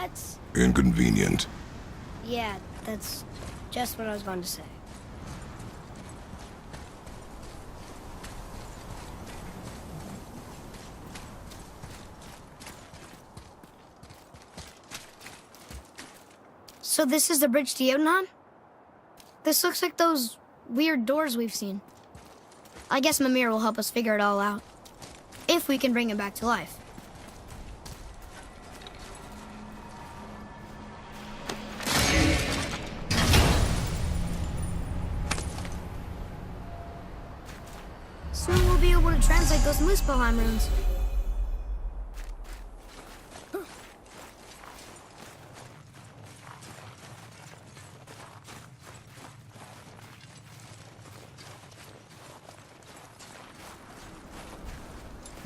That's... Inconvenient. Yeah, that's just what I was going to say. So this is the bridge to Jotunheim? This looks like those weird doors we've seen. I guess Mimir will help us figure it all out. If we can bring him back to life. Soon we'll be able to translate those Muspelheim runes.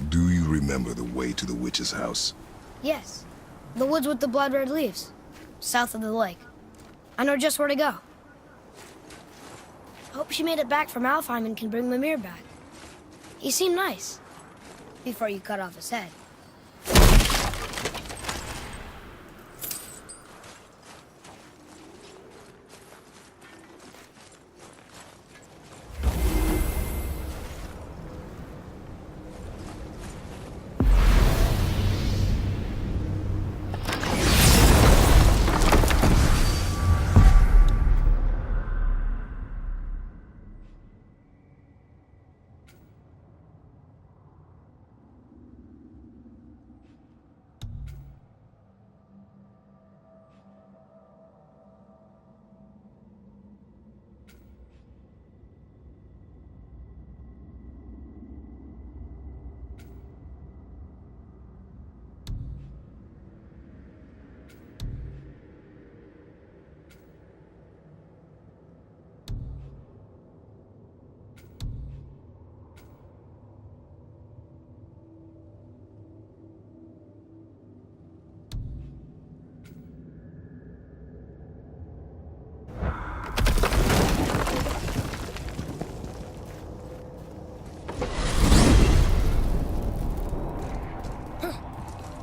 Do you remember the way to the witch's house? Yes. The woods with the blood-red leaves. South of the lake. I know just where to go. Hope she made it back from Alfheim and can bring Mimir back. He seemed nice. Before you cut off his head.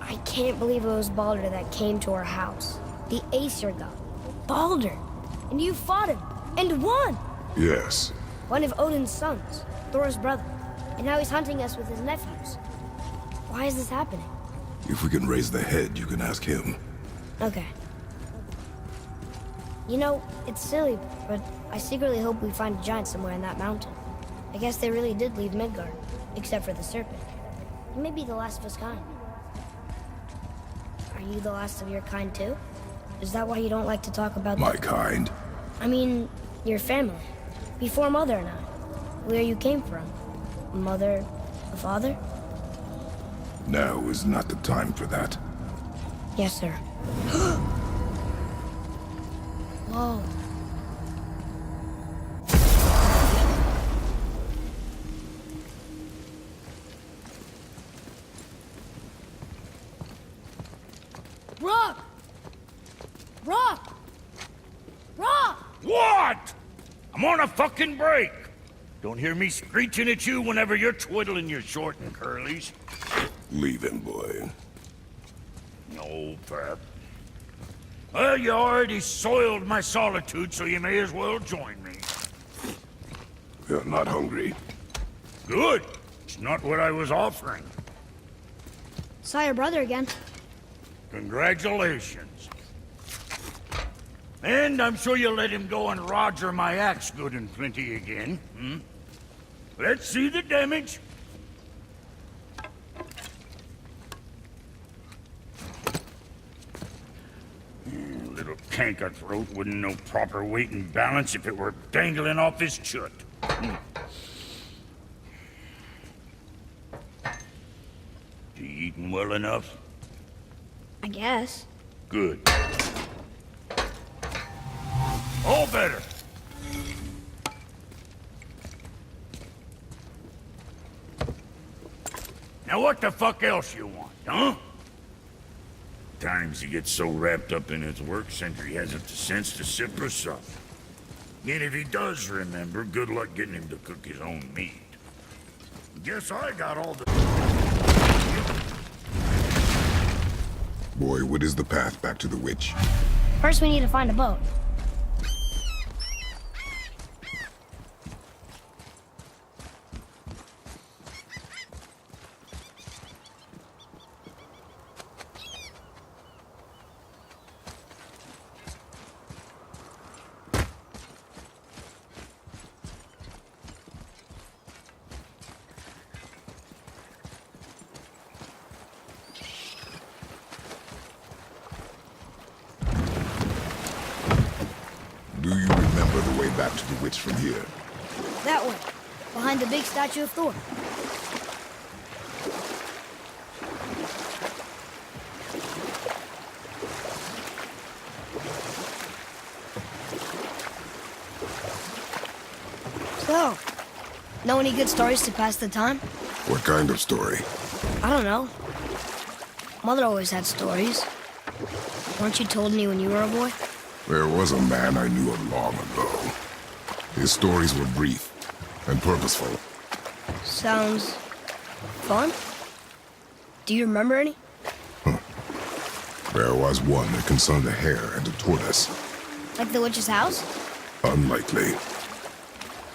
I can't believe it was Baldur that came to our house. The Aesir god. Baldur! And you fought him, and won! Yes. One of Odin's sons, Thor's brother. And now he's hunting us with his nephews. Why is this happening? If we can raise the head, you can ask him. Okay. You know, it's silly, but I secretly hope we find a giant somewhere in that mountain. I guess they really did leave Midgard, except for the serpent. He may be the last of his kind. Are you the last of your kind, too? Is that why you don't like to talk about... My kind? I mean, your family. Before Mother and I. Where you came from. A mother, a father? Now is not the time for that. Yes, sir. Whoa. Rock! Rock! Rock! What? I'm on a fucking break. Don't hear me screeching at you whenever you're twiddling your short and curlies. Leave him, boy. No, Pep. Well, you already soiled my solitude, so you may as well join me. You're not hungry. Good. It's not what I was offering. Saw your brother again. Congratulations. And I'm sure you'll let him go and Roger my axe good and plenty again, hmm? Let's see the damage. Little canker throat wouldn't know proper weight and balance if it were dangling off his chut. You eating well enough? I guess. Good. All better. Now what the fuck else you want, huh? Times he gets so wrapped up in his work, Sentry hasn't the sense to sip or sup. And if he does remember, good luck getting him to cook his own meat. Guess I got all the... Boy, what is the path back to the witch? First, we need to find a boat. Do you remember the way back to the witch from here? That way, behind the big statue of Thor. So, know any good stories to pass the time? What kind of story? I don't know. Mother always had stories. Weren't you told any when you were a boy? There was a man I knew of long ago. His stories were brief and purposeful. Sounds fun. Do you remember any? There was one that concerned a hare and a tortoise. Like the witch's house? Unlikely.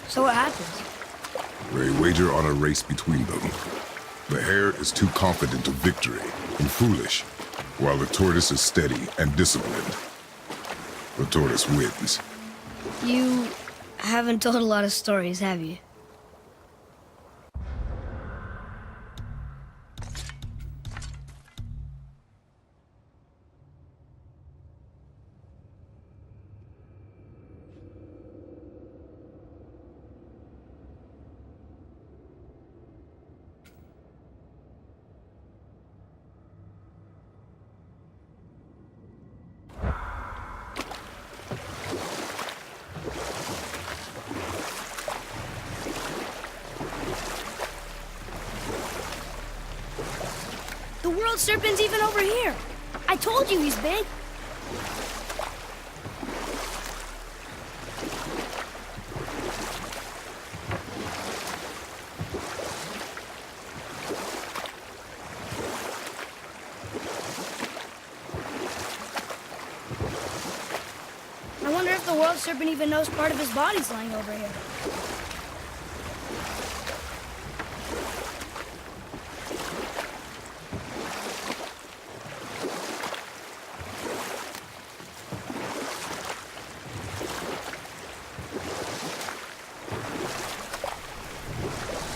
So what happens? They wager on a race between them. The hare is too confident of victory and foolish, while the tortoise is steady and disciplined. The tortoise wins. You haven't told a lot of stories, have you? The world serpent's even over here. I told you he's big. I wonder if the world serpent even knows part of his body's lying over here.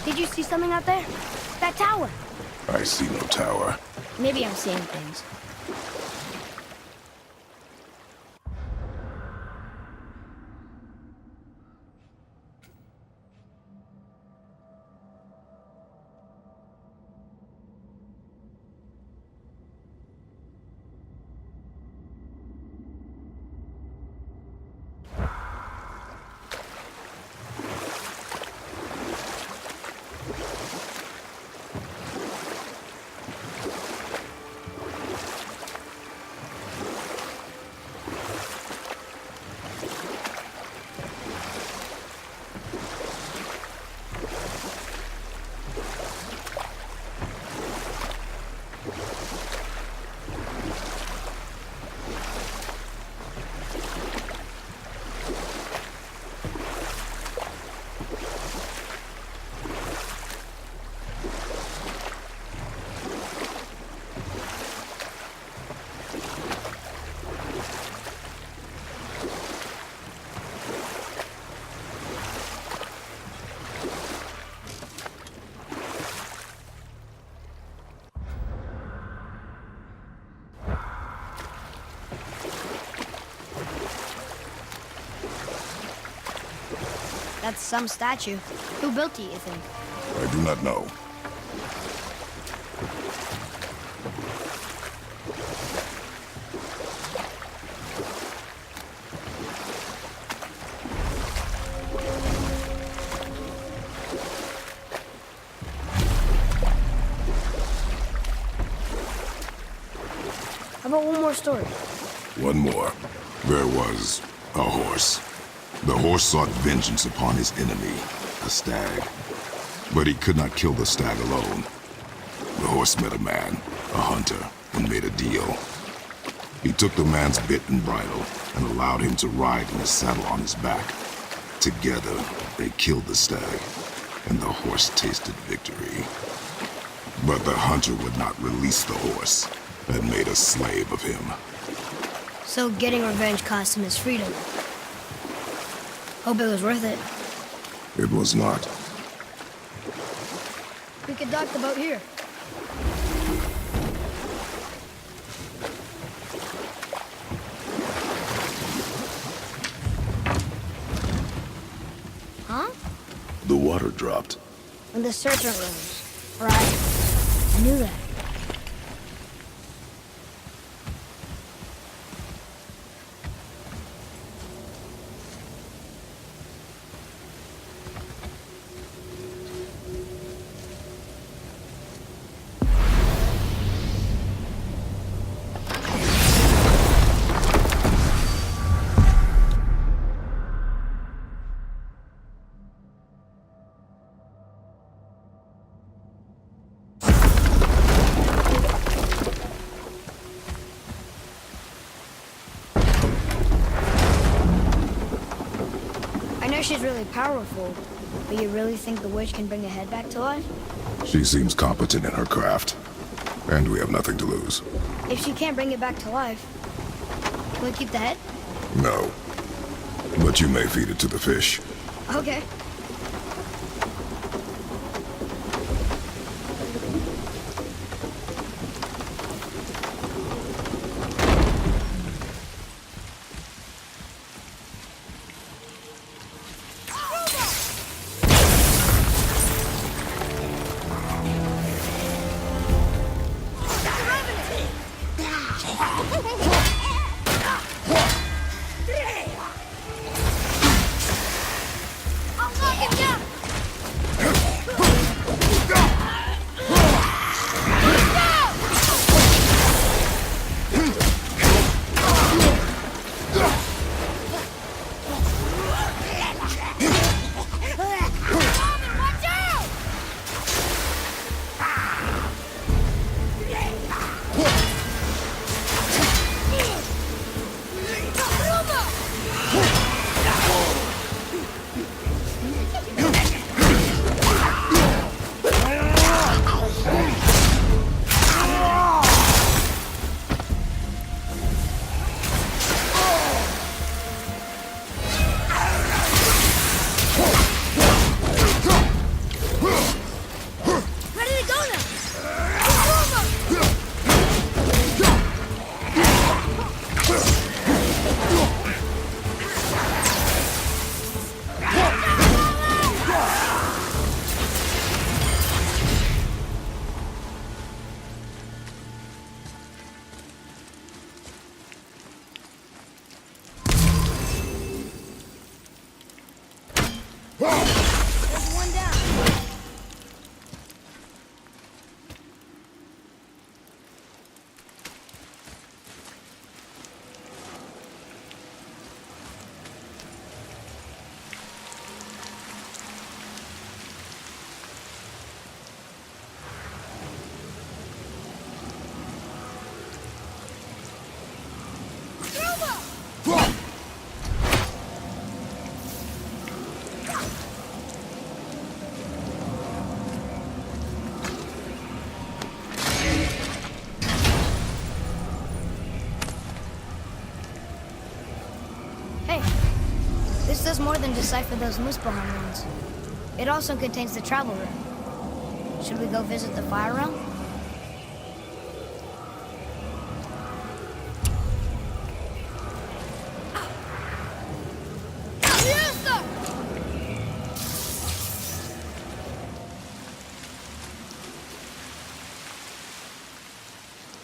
Did you see something out there? That tower. I see no tower. Maybe I'm seeing things. That's some statue. Who built it, you think? I do not know. How about one more story? One more. There was a horse. The horse sought vengeance upon his enemy, a stag. But he could not kill the stag alone. The horse met a man, a hunter, and made a deal. He took the man's bit and bridle and allowed him to ride in the saddle on his back. Together, they killed the stag, and the horse tasted victory. But the hunter would not release the horse and made a slave of him. So getting revenge cost him his freedom. Hope it was worth it. It was not. We could dock the boat here. Huh? The water dropped. When the serpent rose. Right. I knew that. I know she's really powerful, but you really think the witch can bring a head back to life? She seems competent in her craft, and we have nothing to lose. If she can't bring it back to life, can we keep the head? No. But you may feed it to the fish. Okay. I'll knock him down! Ready to go now! There's one down. Hey, this does more than decipher those Muspelheim runes. It also contains the travel route. Should we go visit the Fire Realm?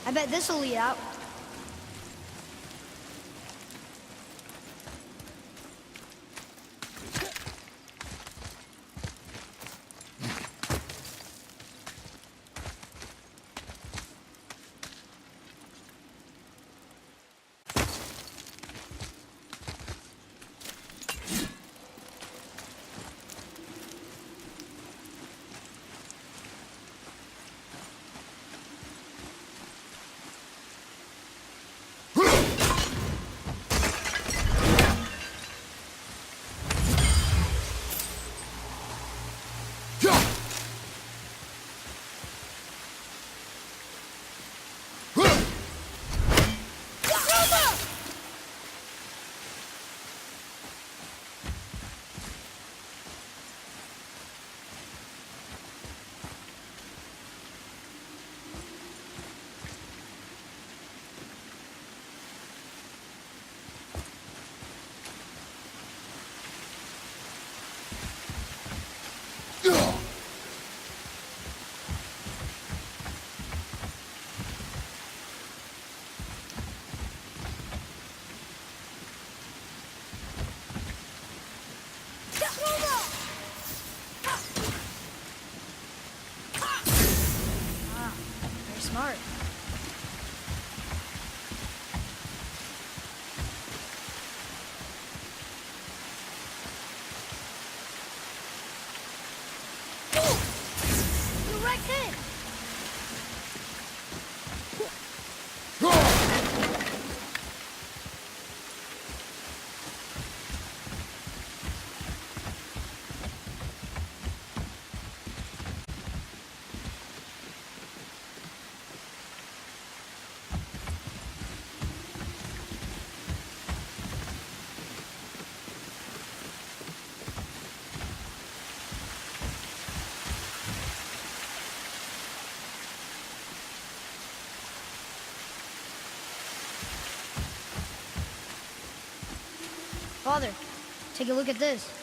I bet this'll lead out. Father, take a look at this.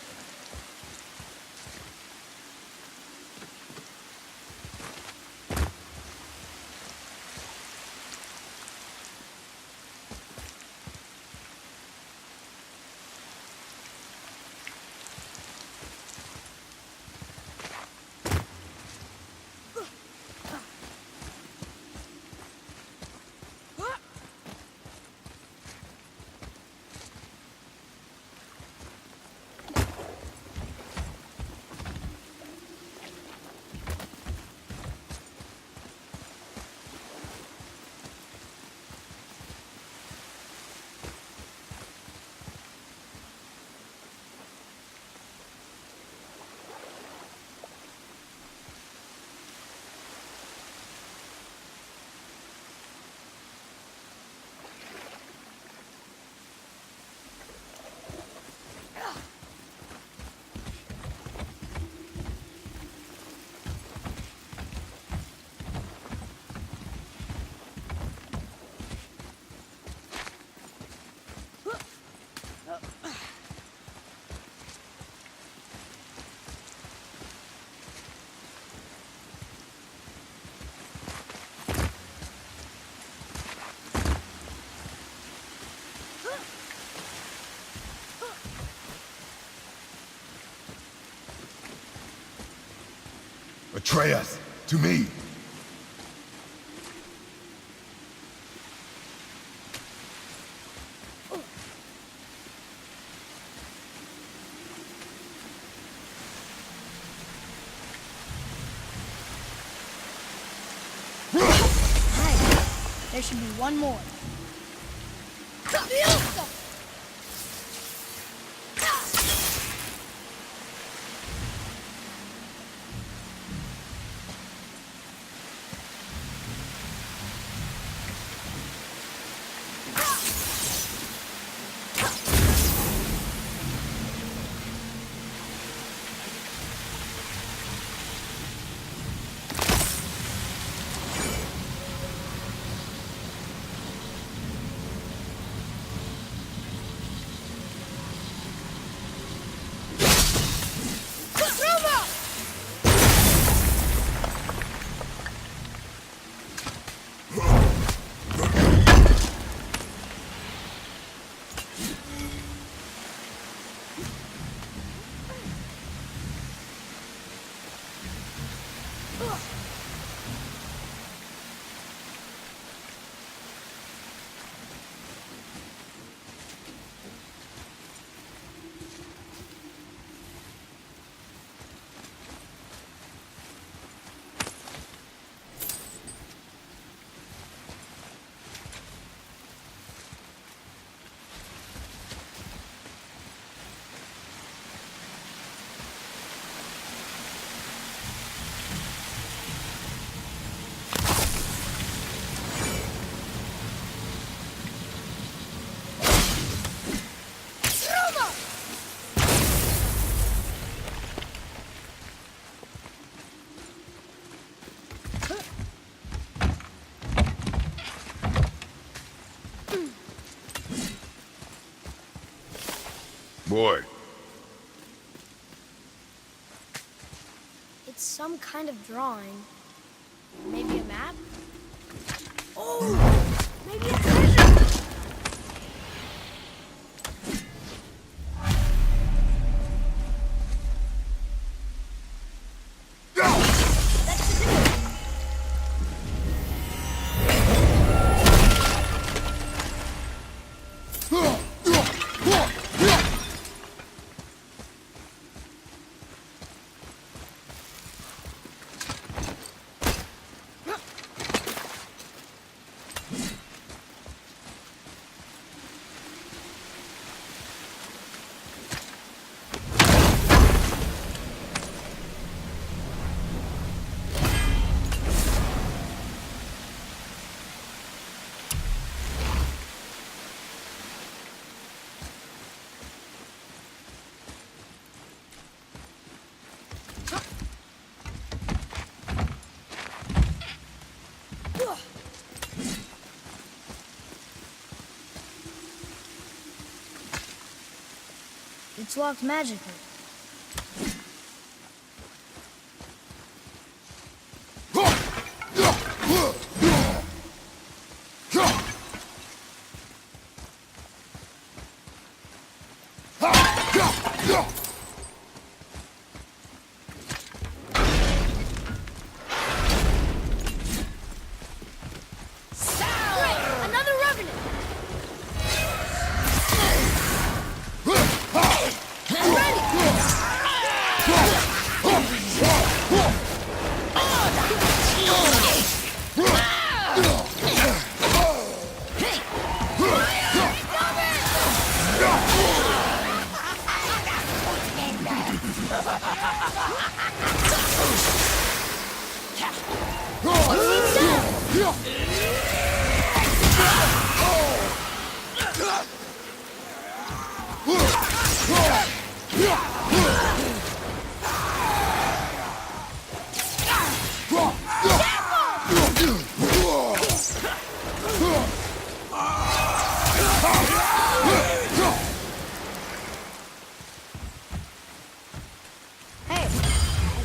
Atreus, to me. There should be one more. Boy. It's some kind of drawing. Maybe a map? Oh! Maybe a treasure! It's locked magically. Another revenant! Hey, I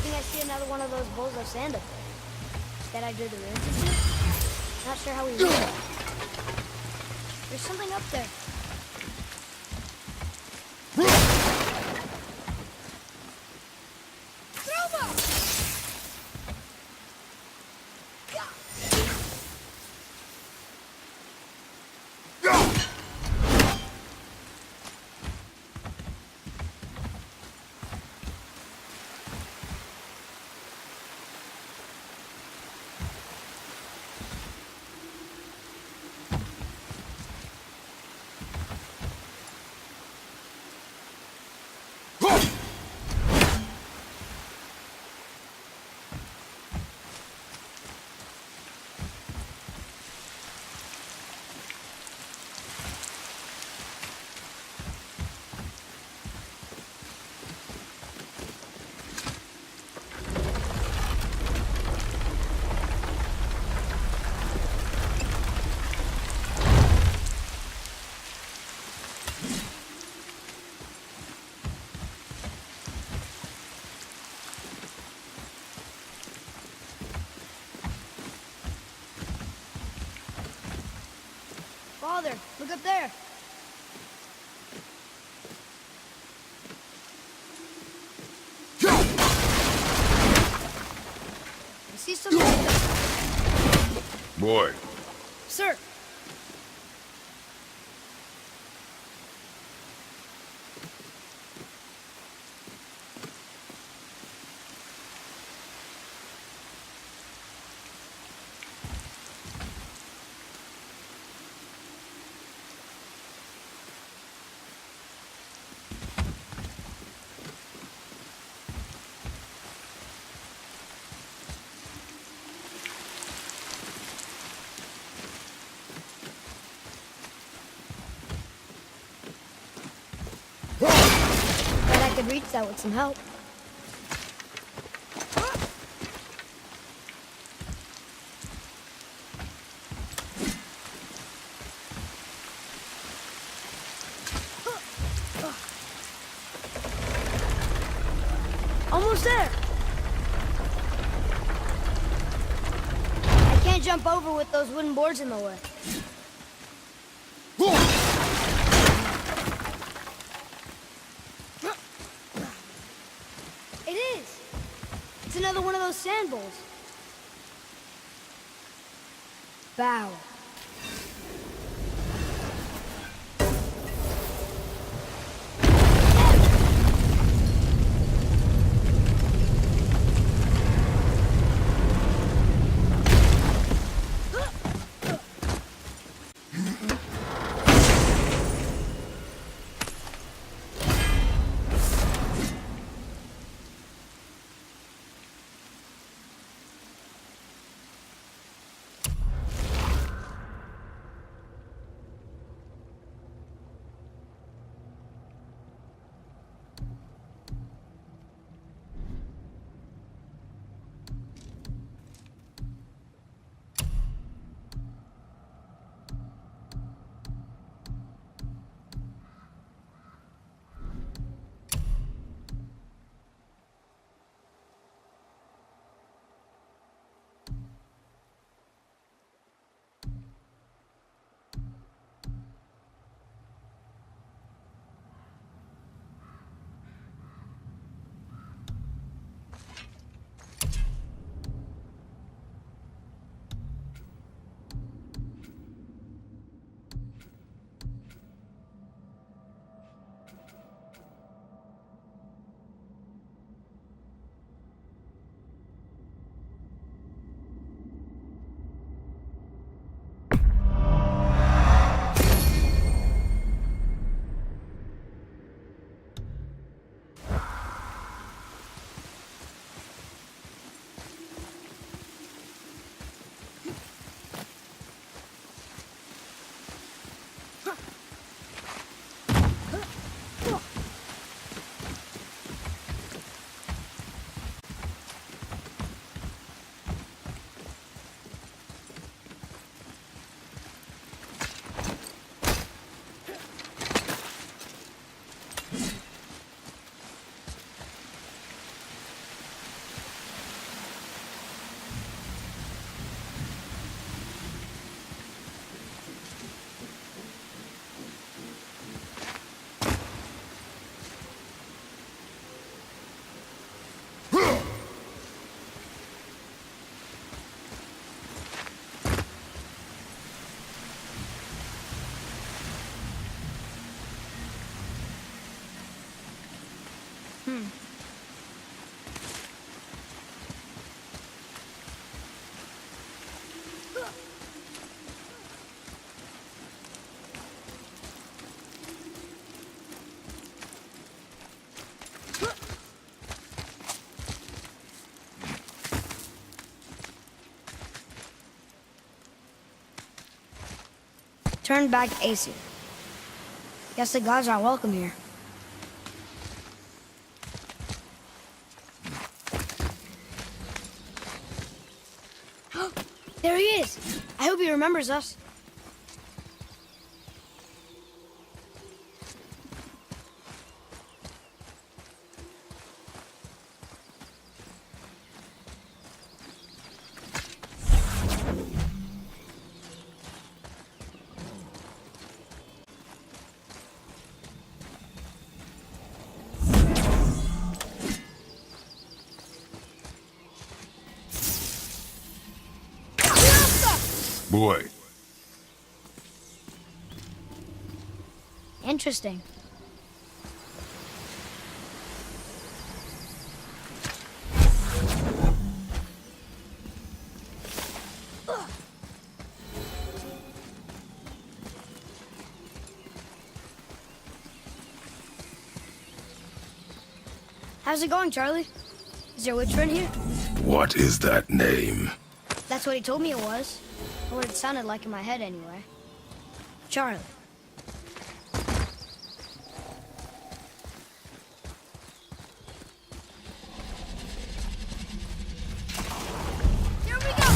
think I see another one of those bowls of sand up there. That I drew the runes into? Not sure how we read it. There's something up there. Father, look up there. I see some movement. Boy, Sir. Bet I could reach that with some help. Almost there. I can't jump over with those wooden boards in the way. It is. It's another one of those sand bowls. Bow. Turned back Aesir. Guess the gods aren't welcome here. There he is! I hope he remembers us. Boy. Interesting. How's it going, Charlie? Is there a witch friend here? What is that name? That's what he told me it was. Or what it sounded like in my head, anyway. Charlie. Here we go!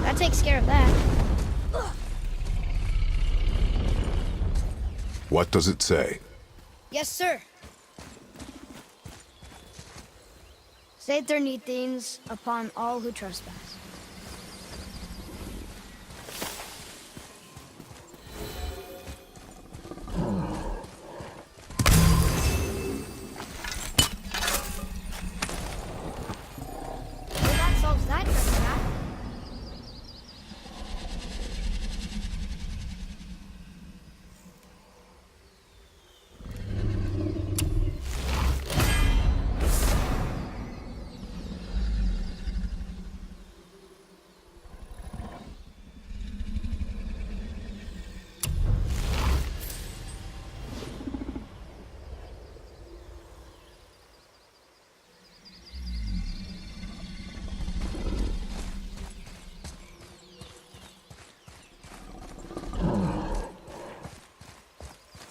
That takes care of that. What does it say? Yes, sir. Save their need things upon all who trespass. Well, that solves that trespass.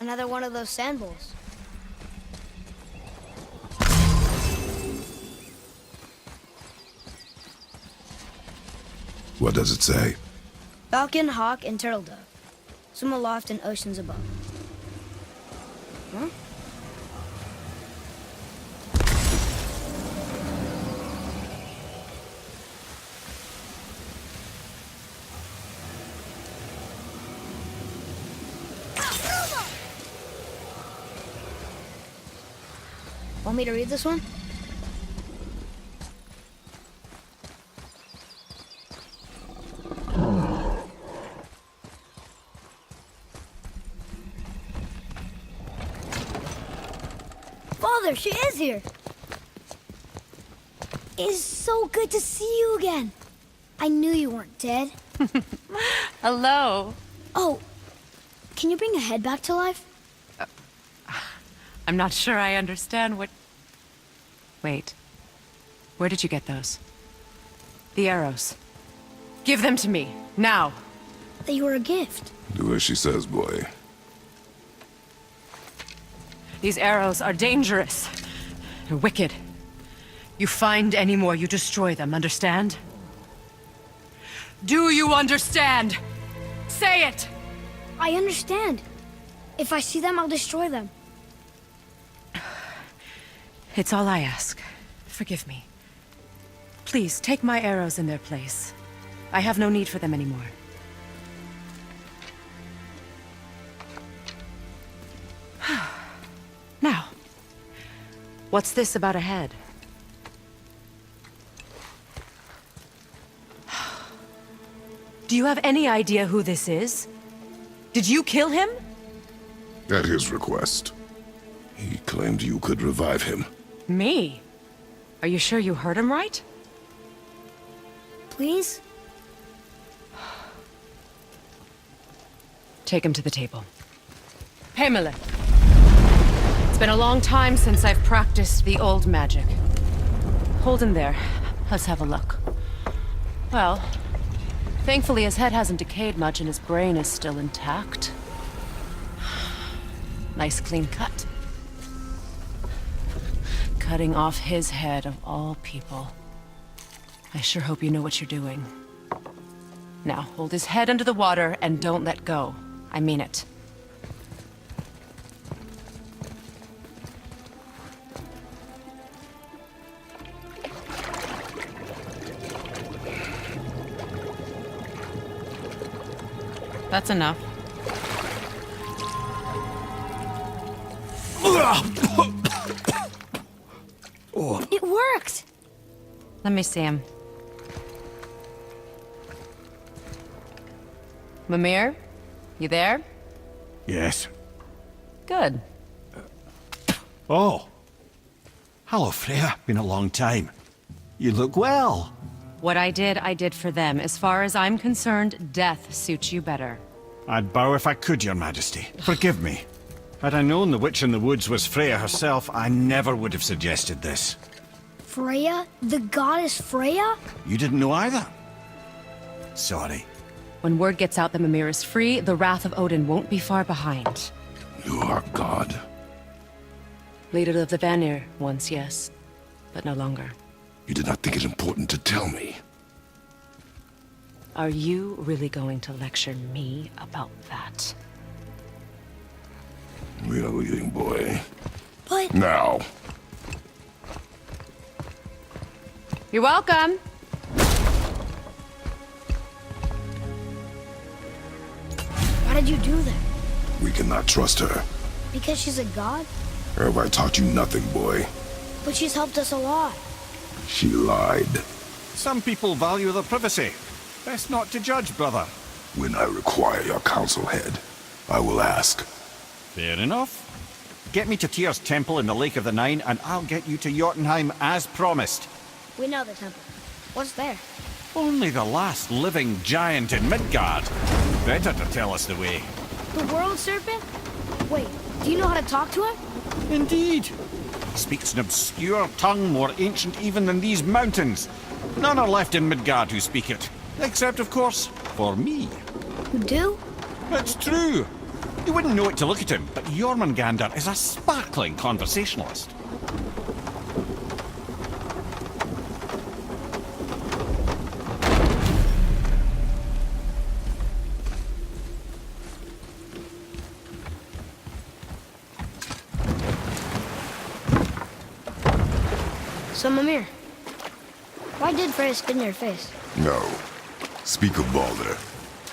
Another one of those sand bowls. What does it say? Falcon, hawk, and turtle dove. Swim aloft in oceans above. Huh? Want me to read this one? Father, she is here. It's so good to see you again. I knew you weren't dead. Hello. Oh, can you bring a head back to life? I'm not sure I understand what... Wait. Where did you get those? The arrows. Give them to me, now. They were a gift. Do as she says, boy. These arrows are dangerous. They're wicked. You find any more, you destroy them, understand? Do you understand? Say it! I understand. If I see them, I'll destroy them. It's all I ask. Forgive me. Please, take my arrows in their place. I have no need for them anymore. Now, what's this about a head? Do you have any idea who this is? Did you kill him? At his request. He claimed you could revive him. Me? Are you sure you heard him right? Please? Take him to the table. Pamela. It's been a long time since I've practiced the old magic. Hold him there. Let's have a look. Well, thankfully his head hasn't decayed much and his brain is still intact. Nice clean cut. Cutting off his head of all people. I sure hope you know what you're doing. Now, hold his head under the water and don't let go. I mean it. That's enough. It worked! Let me see him. Mimir? You there? Yes. Good. Oh. Hello, Freya. Been a long time. You look well. What I did for them. As far as I'm concerned, death suits you better. I'd bow if I could, Your Majesty. Forgive me. Had I known the witch in the woods was Freya herself, I never would have suggested this. Freya? The goddess Freya? You didn't know either? Sorry. When word gets out that Mimir is free, the wrath of Odin won't be far behind. You are God. Leader of the Vanir, once, yes. But no longer. You did not think it important to tell me. Are you really going to lecture me about that? We are leaving, boy. But... Now. You're welcome. Why did you do that? We cannot trust her. Because she's a god? Have I taught you nothing, boy? But she's helped us a lot. She lied. Some people value their privacy. Best not to judge, brother. When I require your council head, I will ask. Fair enough. Get me to Tyr's temple in the Lake of the Nine, and I'll get you to Jotunheim as promised. We know the temple. What's there? Only the last living giant in Midgard. Better to tell us the way. The world serpent? Wait, do you know how to talk to him? Indeed. He speaks an obscure tongue more ancient even than these mountains. None are left in Midgard who speak it. Except, of course, for me. You do? It's true. You wouldn't know it to look at him, but Jormungandr is a sparkling conversationalist. So, Mimir, why did Freya spit in your face? No. Speak of Baldur.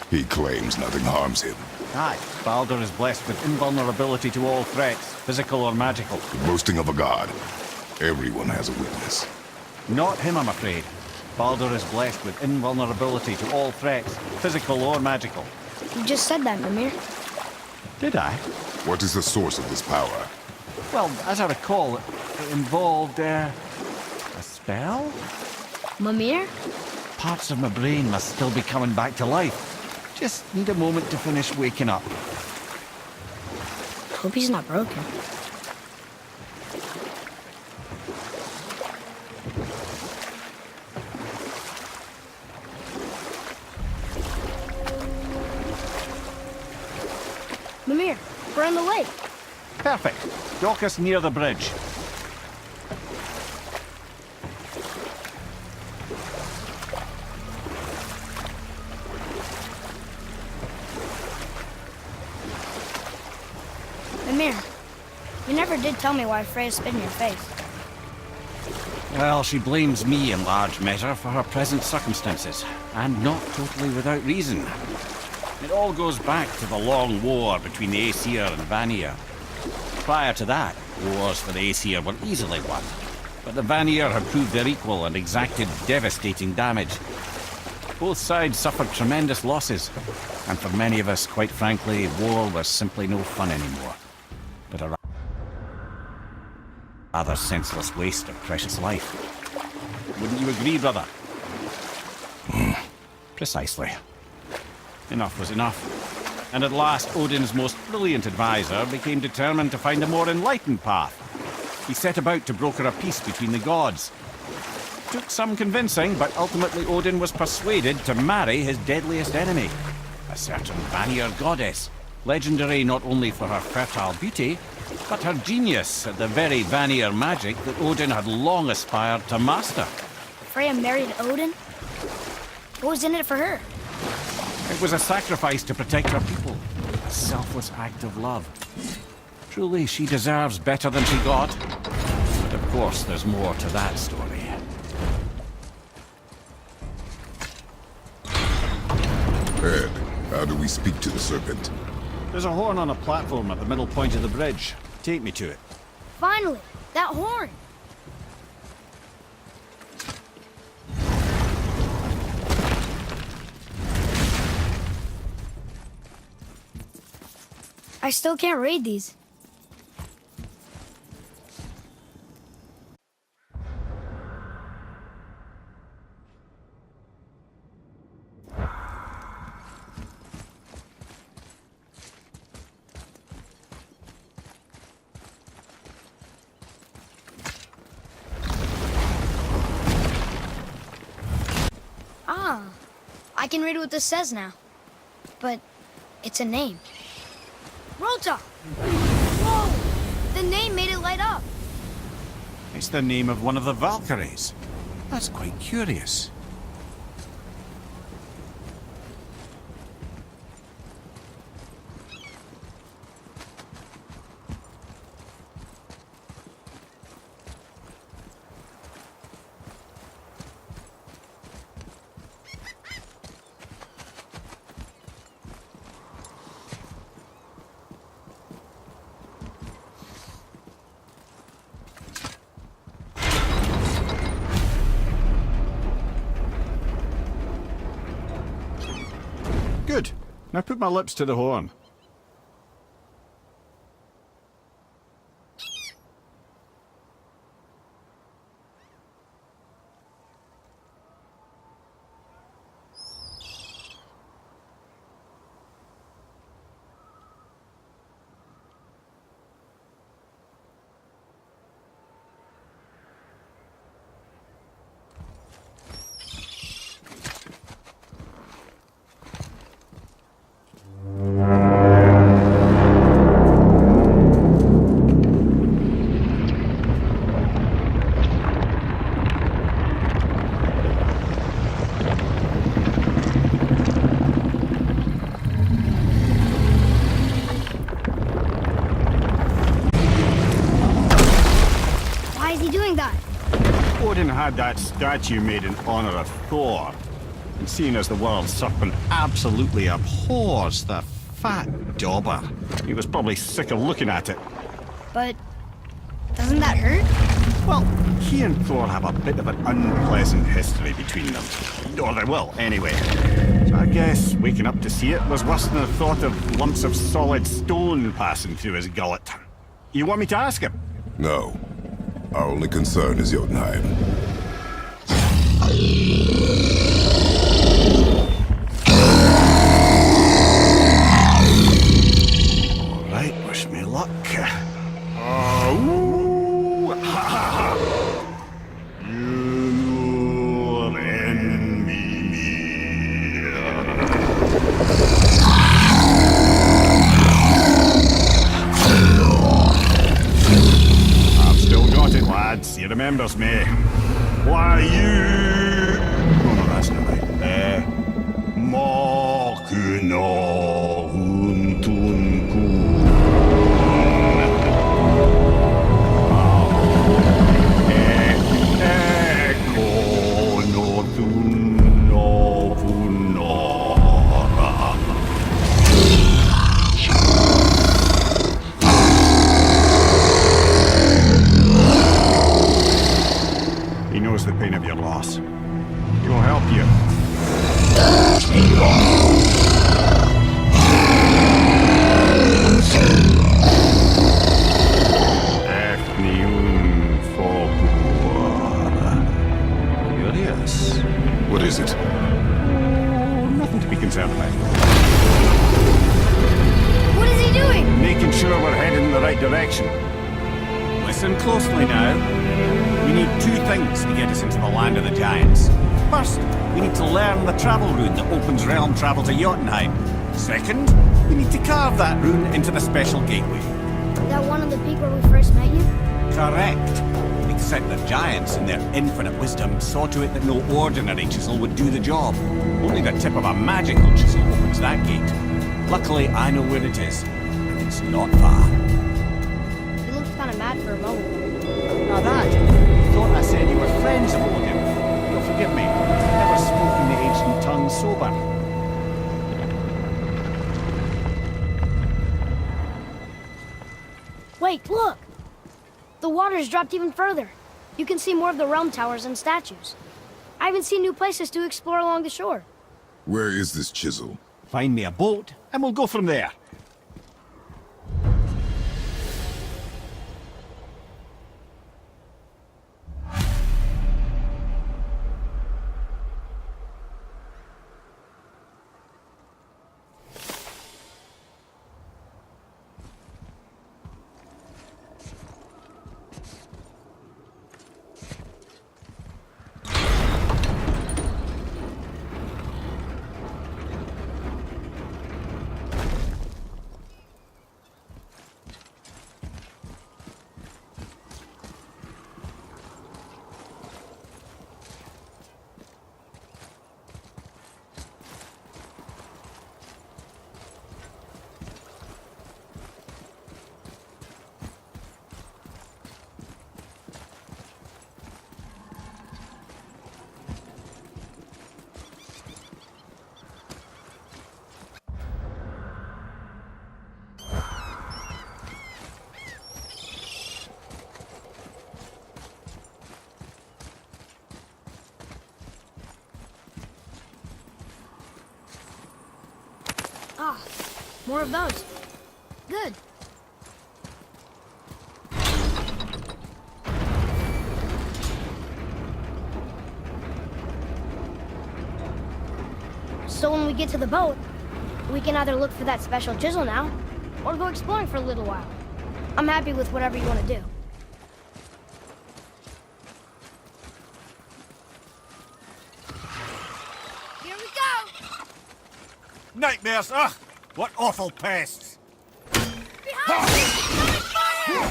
He claims nothing harms him. Aye, Baldur is blessed with invulnerability to all threats, physical or magical. The boasting of a god. Everyone has a weakness. Not him, I'm afraid. Baldur is blessed with invulnerability to all threats, physical or magical. You just said that, Mimir. Did I? What is the source of this power? Well, as I recall, it involved, a spell? Mimir? Parts of my brain must still be coming back to life. Just need a moment to finish waking up. Hope he's not broken. Mimir, we're on the lake. Perfect. Dock us near the bridge. Mimir, you never did tell me why Freya spit in your face. Well, she blames me in large measure for her present circumstances, and not totally without reason. It all goes back to the long war between the Aesir and Vanir. Prior to that, wars for the Aesir were easily won, but the Vanir had proved their equal and exacted devastating damage. Both sides suffered tremendous losses, and for many of us, quite frankly, war was simply no fun anymore, but a rather senseless waste of precious life. Wouldn't you agree, brother? Precisely. Enough was enough. And at last, Odin's most brilliant advisor became determined to find a more enlightened path. He set about to broker a peace between the gods. Took some convincing, but ultimately Odin was persuaded to marry his deadliest enemy, a certain Vanir goddess, legendary not only for her fertile beauty, but her genius at the very Vanir magic that Odin had long aspired to master. Freya married Odin? What was in it for her? It was a sacrifice to protect her people, a selfless act of love. Truly, she deserves better than she got. But of course, there's more to that story. Ed, how do we speak to the serpent? There's a horn on a platform at the middle point of the bridge. Take me to it. Finally! That horn! I still can't read these. Ah, I can read what this says now. But it's a name. Rota! Whoa! The name made it light up. It's the name of one of the Valkyries. That's quite curious. Good. Now put my lips to the horn. Why is he doing that? Odin had that statue made in honor of Thor. And seeing as the world serpent absolutely abhors the fat dauber, he was probably sick of looking at it. But doesn't that hurt? Well, he and Thor have a bit of an unpleasant history between them. Or they will, anyway. So I guess waking up to see it was worse than the thought of lumps of solid stone passing through his gullet. You want me to ask him? No. Our only concern is Jotunheim. All right, wish me luck. Oh, ha ha ha! You'll envy me. remembers me. Why you... No, that's not right. Mokino Huntunku. He knows the pain of your loss. He'll help you. Curious. What is it? Oh, nothing to be concerned about. What is he doing? Making sure we're heading in the right direction. Listen closely now. We need two things to get us into the land of the giants. First, we need to learn the travel rune that opens realm travel to Jotunheim. Second, we need to carve that rune into the special gateway. That one on the peak where we first met you? Correct. Except the giants, in their infinite wisdom, saw to it that no ordinary chisel would do the job. Only the tip of a magical chisel opens that gate. Luckily, I know where it is, and it's not far. You looked kind of mad for a moment. Now that, thought I said you were friends of Odin. You'll forgive me. I've never spoken the ancient tongue sober. Wait, look! The water's dropped even further. You can see more of the realm towers and statues. I even see new places to explore along the shore. Where is this chisel? Find me a boat, and we'll go from there. Ah, more of those. Good. So when we get to the boat, we can either look for that special chisel now, or go exploring for a little while. I'm happy with whatever you want to do. Here we go! Nightmares, ugh! What awful pests! Behind me! Coming fire!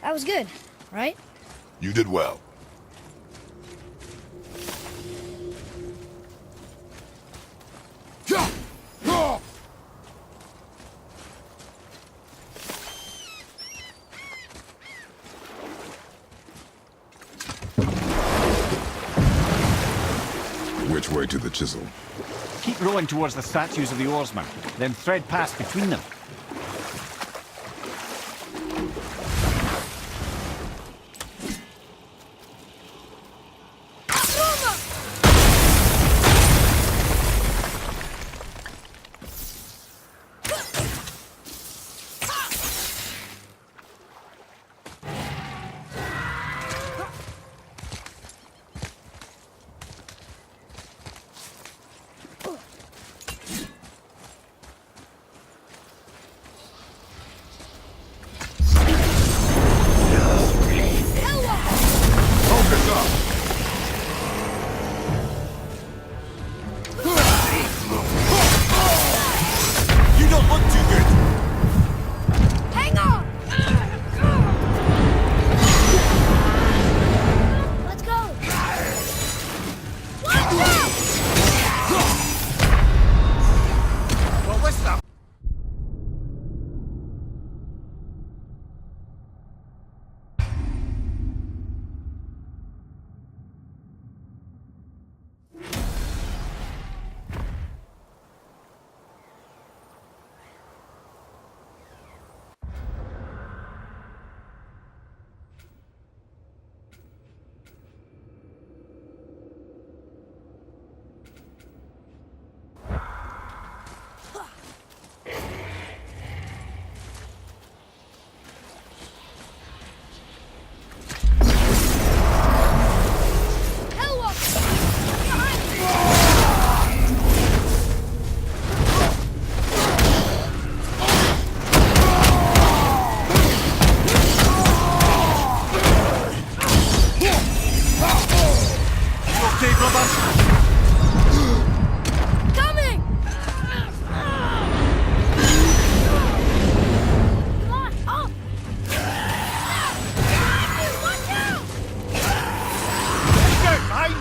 That was good, right? You did well. Which way to the chisel? Keep rowing towards the statues of the oarsmen, then thread past between them.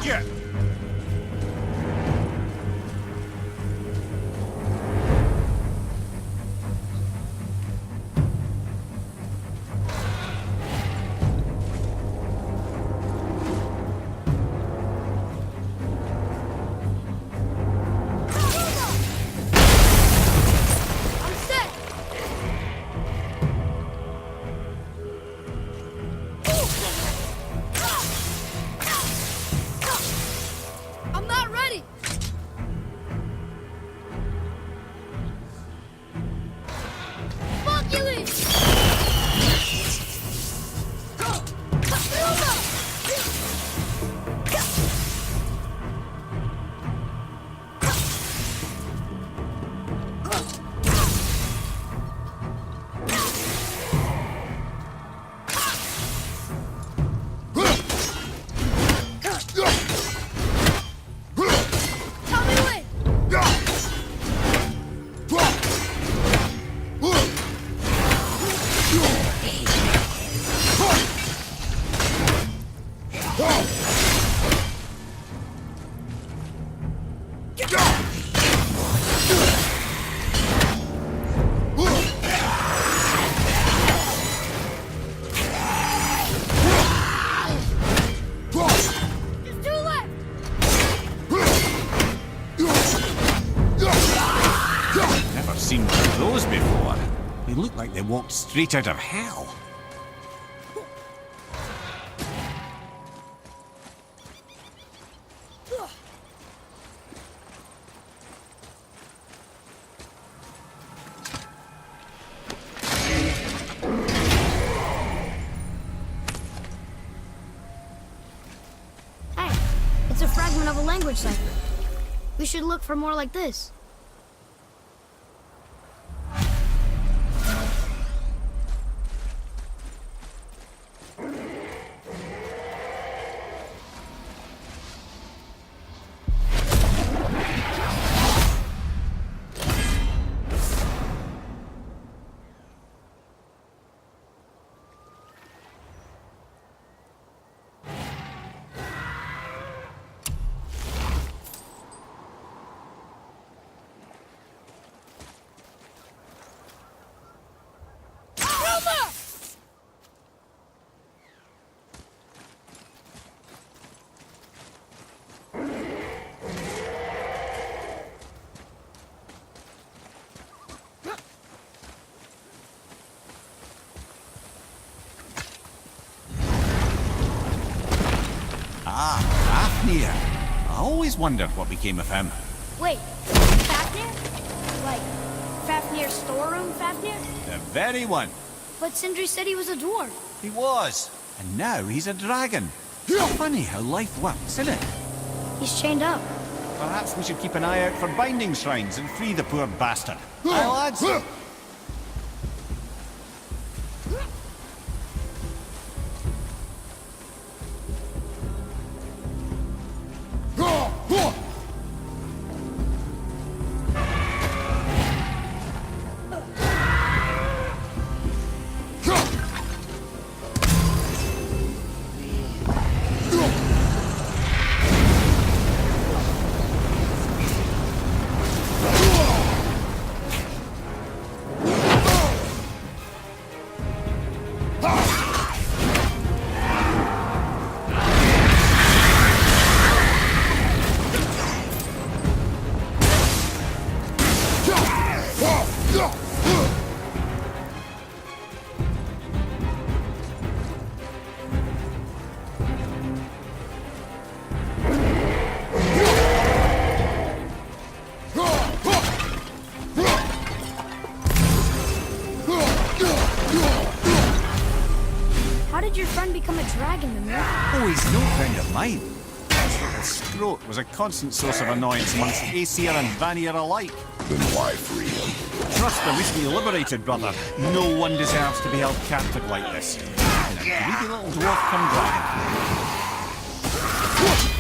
you! I'm set! I'm not ready! Fuck you, Lee! Tell me when! There's two left! Never seen one of those before. They look like they walked straight out of hell. Hey, it's a fragment of a language cipher. We should look for more like this. Ah, Fafnir. I always wondered what became of him. Wait, Fafnir? Like, Fafnir's storeroom Fafnir? The very one. But Sindri said he was a dwarf. He was. And now he's a dragon. Funny how life works, isn't it? He's chained up. Perhaps we should keep an eye out for binding shrines and free the poor bastard. Aye, lads? How did your friend become a dragon, Mimir? Oh, he's no friend of mine. This little scrote was a constant source of annoyance amongst Aesir and Vanir alike. Then why free him? Trust the recently liberated brother. No one deserves to be held captive like this. And a greedy little dwarf come dragon.